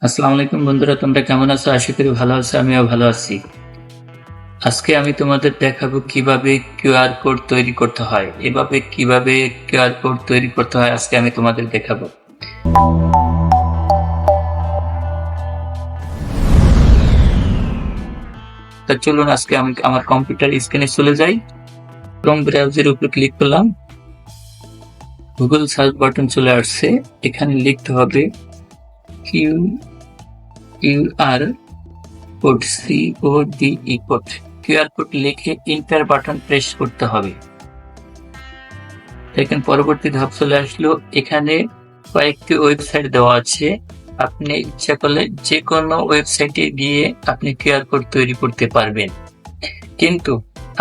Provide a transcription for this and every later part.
আসসালামু আলাইকুম বন্ধুরা, তোমরা কেমন আছো? আশা করি ভালো আছো। আমিও ভালো আছি। আজকে আমি তোমাদের দেখাবো কিভাবে কিউআর কোড তৈরি করতে হয়। এভাবে কিভাবে কিউআর কোড তৈরি করতে হয় আজকে আমি তোমাদের দেখাবো। তা চলুন আজকে আমি আমার কম্পিউটার স্ক্রিনে চলে যাই। ক্রোম ব্রাউজারের উপর ক্লিক করলাম। গুগল সার্চ বাটন চলে আসছে। এখানে লিখতে হবে QR code, CODE code. QR code লিখে এন্টার বাটন প্রেস করতে হবে। দেখেন পরবর্তী ধাপ চলে আসলো। এখানে কয়েকটি ওয়েবসাইট দেওয়া আছে। আপনি ইচ্ছা করলে যে কোনো ওয়েবসাইটে গিয়ে আপনি কিউআর কোড তৈরি করতে পারবেন, কিন্তু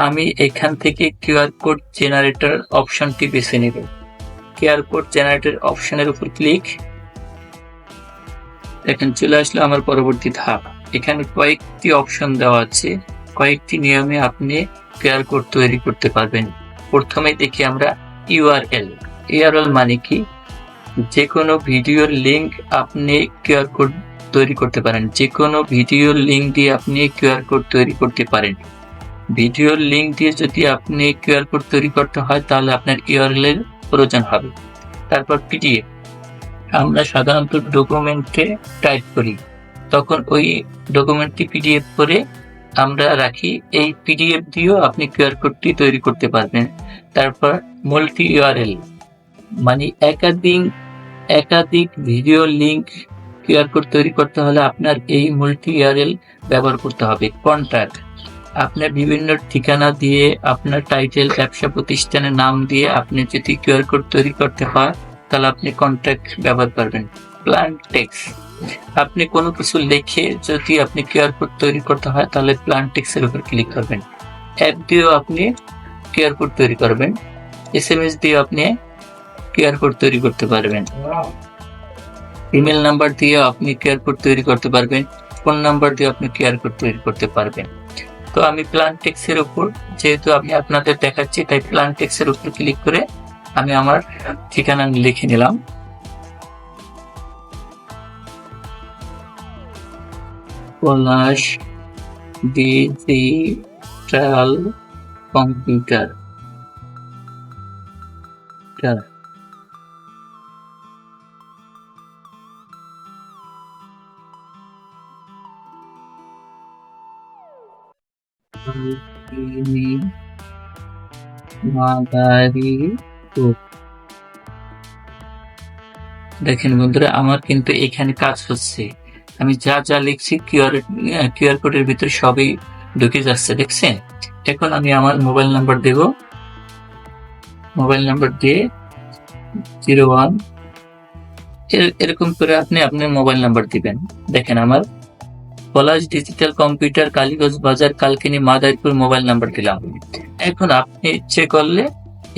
আমি এখান থেকে কিউআর কোড জেনারেটর অপশনটি বেছে নেব। কিউআর কোড জেনারেটর অপশনের উপর ক্লিক। দেখেন চলে আসলো আমার পরবর্তী ধাপ। এখানে কয়েকটি অপশন দেওয়া আছে, কয়েকটি নিয়মে আপনি কিউআর কোড তৈরি করতে পারবেন। প্রথমে দেখি আমরা ইউআরএল মানে কি? যে কোনো ভিডিওর লিঙ্ক আপনি কিউআর কোড তৈরি করতে পারেন। যে কোনো ভিডিওর লিঙ্ক দিয়ে আপনি কিউআর কোড তৈরি করতে পারেন। ভিডিওর লিঙ্ক দিয়ে যদি আপনি কিউআর কোড তৈরি করতে হয় তাহলে আপনার ইউআরএল এর প্রয়োজন হবে। তারপর পিডিএফ, আমরা সাধারণত ডকুমেন্টে টাইপ করি, তখন ওই ডকুমেন্টটি পিডিএফ করে আমরা রাখি। এই পিডিএফ দিয়েও আপনি কিউআর কোডটি তৈরি করতে পারবেন। তারপর মাল্টি ইউআরএল মানে একাধিক ভিডিও লিঙ্ক কিউআর কোড তৈরি করতে হলে আপনার এই মাল্টি ইউআরএল ব্যবহার করতে হবে। কন্ট্যাক্ট, আপনার বিভিন্ন ঠিকানা দিয়ে, আপনার টাইটেল, ব্যবসা প্রতিষ্ঠানের নাম দিয়ে আপনি যদি কিউআর কোড তৈরি করতে হয় তাহলে আপনি কন্ট্যাক্ট ব্যবহার করবেন। প্ল্যান টেক্সট, আপনি কোনো কিছু লিখে যদি আপনি কিউআর কোড তৈরি করতে হয় তাহলে প্ল্যান টেক্সটের উপর ক্লিক করবেন। অ্যাপ দিয়েও আপনি কিউআর কোড তৈরি করবেন। এসএমএস দিয়ে আপনি কিউআর কোড তৈরি করতে পারবেন। ইমেল নাম্বার দিয়ে আপনি কিউআর কোড তৈরি করতে পারবেন। ফোন নাম্বার দিয়ে আপনি কিউআর কোড তৈরি করতে পারবেন। তো আমি প্ল্যান টেক্সটের উপর, যেহেতু আমি আপনাদের দেখাচ্ছি তাই প্ল্যান টেক্সটের উপর ক্লিক করে আমি আমার ঠিকানা লিখে নিলাম। পলাশ ডিজিটাল কম্পিউটার। দেখেন বন্ধুরা, আমার কিন্তু এখানে কাজ হচ্ছে। আমি যা যা লিখছি কিউআর কোডের ভিতরে সবই ঢুকে যাচ্ছে, দেখছেন? এখন আমি আমার মোবাইল নাম্বার দেব। মোবাইল নাম্বার দিয়ে 01 এরকম করে আপনি আপনার মোবাইল নাম্বার দিবেন। দেখেন আমার পলাশ ডিজিটাল কম্পিউটার, কালীগঞ্জ বাজার, কালকিনি, মাদারীপুর মোবাইল নাম্বার দিলাম। এখন আপনি ইচ্ছে করলে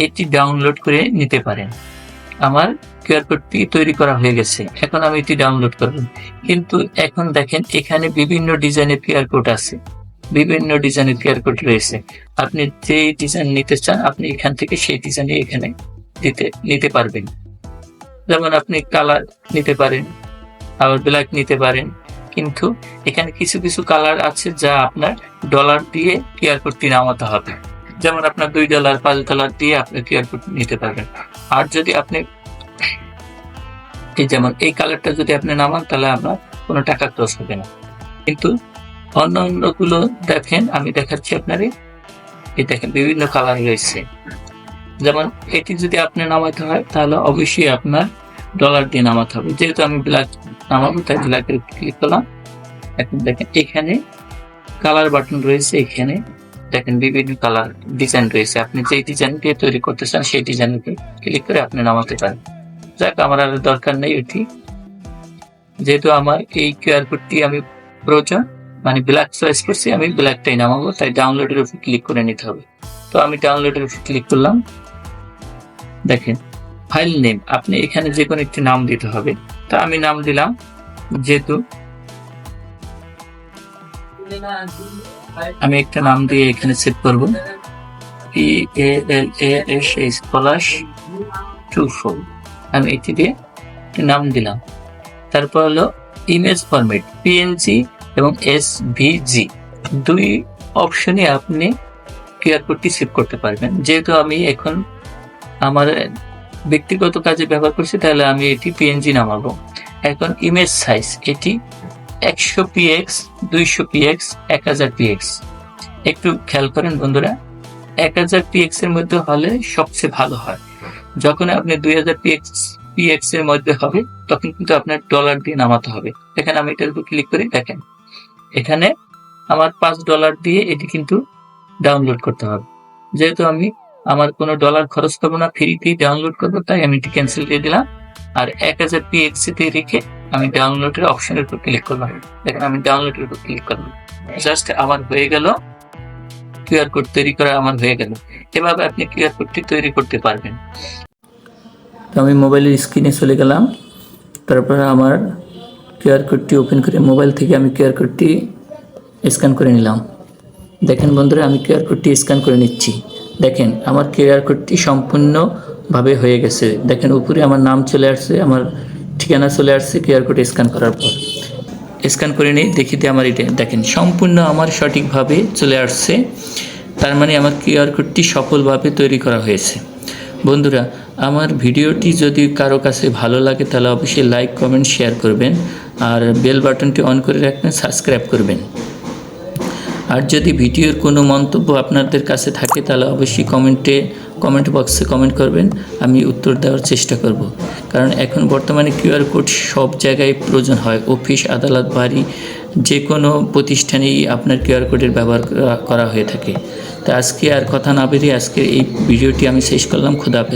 এটি ডাউনলোড করে নিতে পারেন। আমার কিউআর কোডটি তৈরি করা হয়ে গেছে। এখন আমি এটি ডাউনলোড করব। কিন্তু এখন দেখেন এখানে বিভিন্ন ডিজাইনের কিউআর কোড আছে, বিভিন্ন ডিজাইনের কিউআর কোড রয়েছে। আপনি যে ডিজাইন নিতে চান আপনি এখান থেকে সেই ডিজাইনে এখানে নিতে পারবেন। যেমন আপনি কালার নিতে পারেন, আবার ব্ল্যাক নিতে পারেন। কিন্তু এখানে কিছু কিছু কালার আছে যা আপনার ডলার দিয়ে কিউআর কোডটি নামাতে হবে। যেমন আপনার $2, $5 দিয়ে আপনি কিউআর কোড নিতে পারবেন। আর যদি আপনি যেমন এই কালারটা যদি আপনি নামান তাহলে আপনার কোনো টাকা খরচ হবে না। কিন্তু অন্য গুলো দেখেন, আমি দেখাচ্ছি আপনারে। এই দেখেন বিভিন্ন কালার রয়েছে। যেমন এটি যদি আপনি নামাতে হয় তাহলে অবশ্যই আপনার ডলার দিয়ে নামাতে হবে। যেহেতু আমি ব্ল্যাক নামাবো তাই ব্ল্যাকের ক্লিক করলাম। এখন দেখেন এখানে কালার বাটন রয়েছে। এখানে দেখেন বিভিন্ন কালার ডিজাইন রয়েছে। আপনি যে ডিজাইন দিয়ে তৈরি করতে চান সেই ডিজাইনে ক্লিক করে আপনি নামাতে পারেন। যাক, আমার আর দরকার নেই এটি। যেহেতু আমার এই কিউআর কোডটি আমি প্রয়োজন, মানে ব্ল্যাক চয়েস করছি, আমি ব্ল্যাকটাই নামাবো, তাই ডাউনলোডের উপর ক্লিক করে নিতে হবে। তো আমি ডাউনলোডের উপর ক্লিক করলাম। দেখেন ফাইল নেম, আপনি এখানে যে কোনো একটি নাম দিতে হবে। তা আমি নাম দিলাম, যেহেতু আমি একটা নাম দিয়ে এখানে সেভ করবো, PALASH পলাশ 24। আমি এটি দিয়ে নাম দিলাম। তারপর হলো ইমেজ ফরম্যাট পিএনজি এবং এসভিজি দুই অপশনে আপনি কিউআর কোডটি সেভ করতে পারবেন। যেহেতু আমি এখন আমার ব্যক্তিগত কাজে ব্যবহার করছি, তাহলে আমি এটি পিএনজি নামাবো। এখন ইমেজ সাইজ এটি 100 পিএক্স, 200 পিএক্স, 1000 পিএক্স। একটু খেয়াল করেন বন্ধুরা, 1000 পিএক্স এর মধ্যে হলে সবচেয়ে ভালো হয়। যখন আপনি 2000 পিএক্স এর মধ্যে হবে, তখন কিন্তু আপনার ডলার দিয়ে নামাতে হবে। এখানে আমি এটার উপর ক্লিক করে দেখেন, এখানে আমার $5 দিয়ে এটি কিন্তু ডাউনলোড করতে হবে। যেহেতু আমি আমার কোনো ডলার খরচ করবো না, ফ্রিতেই ডাউনলোড করবো, তাই আমি এটি ক্যান্সেল দিয়ে দিলাম। আর 1000 পিএক্স তে রেখে আমি ডাউনলোডের অপশনের উপর ক্লিক করলাম। দেখেন আমি ডাউনলোডের উপর ক্লিক করলাম, জাস্ট আমার হয়ে গেল, কিউআর কোড তৈরি করা আমার হয়ে গেল। এভাবে আপনি কিউআর কোডটি তৈরি করতে পারবেন। তো আমি মোবাইলের স্ক্রিনে চলে গেলাম, তারপরে আমার কিউআর কোডটি ওপেন করে মোবাইল থেকে আমি কিউআর কোডটি স্ক্যান করে নিলাম। দেখেন বন্ধুরা, আমি কিউআর কোডটি স্ক্যান করে নিচ্ছি। দেখেন আমার কিউআর কোডটি সম্পূর্ণভাবে হয়ে গেছে। দেখেন উপরে আমার নাম চলে আসছে, আমার ঠিকানা চলে আসছে কিউআর কোড স্ক্যান করার পর। স্ক্যান করে নিই, দেখি দিয়ে আমার এটা দেখেন সম্পূর্ণ আমার সঠিকভাবে চলে আসছে। তার মানে আমার কিউআর কোডটি সফলভাবে তৈরি করা হয়েছে। বন্ধুরা, আমার ভিডিওটি যদি কারো কাছে ভালো লাগে তাহলে অবশ্যই লাইক, কমেন্ট, শেয়ার করবেন। আর বেল বাটনটি অন করে রাখবেন, সাবস্ক্রাইব করবেন। আর যদি ভিডিওর কোনো মন্তব্য আপনাদের কাছে থাকে তাহলে অবশ্যই কমেন্ট বক্সে কমেন্ট করবেন, আমি উত্তর দেওয়ার চেষ্টা করব। কারণ এখন বর্তমানে কিউআর কোড সব জায়গায় প্রয়োজন হয়, অফিস, আদালত, বাড়ি, যে কোনো প্রতিষ্ঠানেই আপনার কিউআর কোডের ব্যবহার করা হয়ে থাকে। তো আজকে আর কথা না বেরিয়ে আজকের এই ভিডিওটি আমি শেষ করলাম। খোদা হাফেজ।